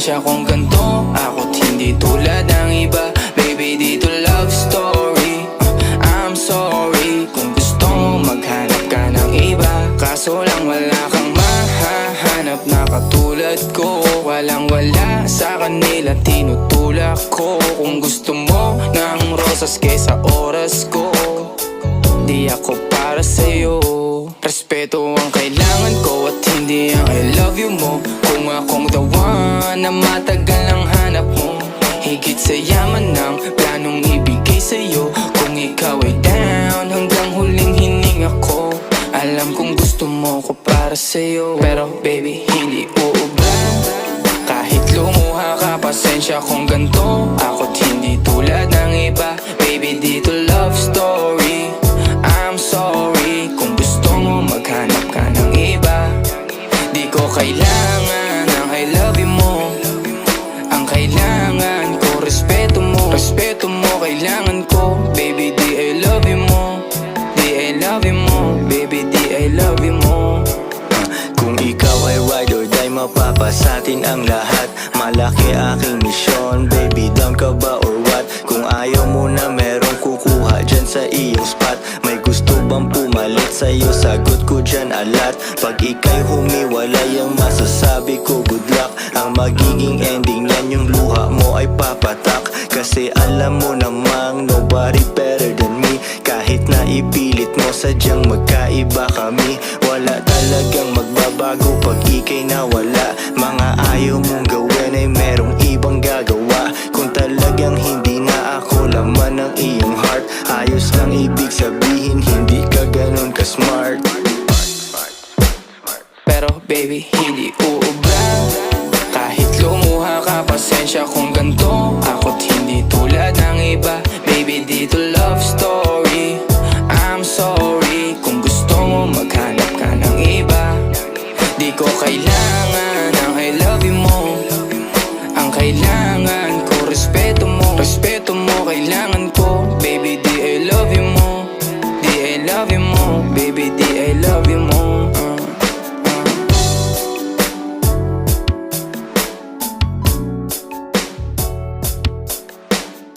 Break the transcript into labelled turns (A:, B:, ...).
A: pasensya kung ganto. Ako't hindi tulad ng iba. Baby, dito love story. I'm sorry kung gusto mo maghanap ka ng iba. Kaso lang wala kang mahahanap na katulad ko. Walang wala sa kanila tinutulak ko. Kung gusto mo ng rosas kesa oras ko, di ako para sa'yo. Respeto ang kailangan ko at hindi ang I love you mo. Kung akong the one na matagal ang hanap mo, higit sa yaman ng planong ibigay sa'yo. Kung ikaw ay down hanggang huling hininga ko, alam kong gusto mo ko para sa'yo. Pero baby, hindi uubra. Kahit lumuha ka, pasensya kung ganto. Ako't hindi tulad ng iba. Baby, dito love story. I'm sorry kung gusto mo maghanap ka ng iba. Di ko kailangan ang I love you mo. Ang kailangan ko, respeto mo. Respeto mo, kailangan ko. Baby, di I love you mo. Di I love you mo. Baby, di I love you mo.
B: Kung ikaw ay ride or die, mapapasatin ang lahat. Malaki aking misyon, baby, down ka ba or what? Kung ayaw mo na merong kukuha dyan sa iyong spot. May gusto bang pumalit sa'yo? Sagot ko dyan alat. Pag ika'y humiwalay, ang masasabi ko good luck. Ang magiging ending yan, yung luha mo ay papatak. Kasi alam mo namang nobody better than me. Kahit na ipilit mo, sadyang magkaiba kami. Wala talagang magbabago pag ika'y nawala. Mga ayaw mong gawin ay merong ibang gagawa. Kung talagang hindi na ako laman ng iyong heart, ayos lang ibig sabihin, hindi ka ganun ka-smart.
A: Pero baby, hindi uubra. Kahit lumuha ka, pasensya kung ganto. Ako't hindi tulad ng iba. Baby, dito love story. I'm sorry kung gusto mo maghanap ka ng iba. Di ko kailangan ang I love you mo. Ang kailangan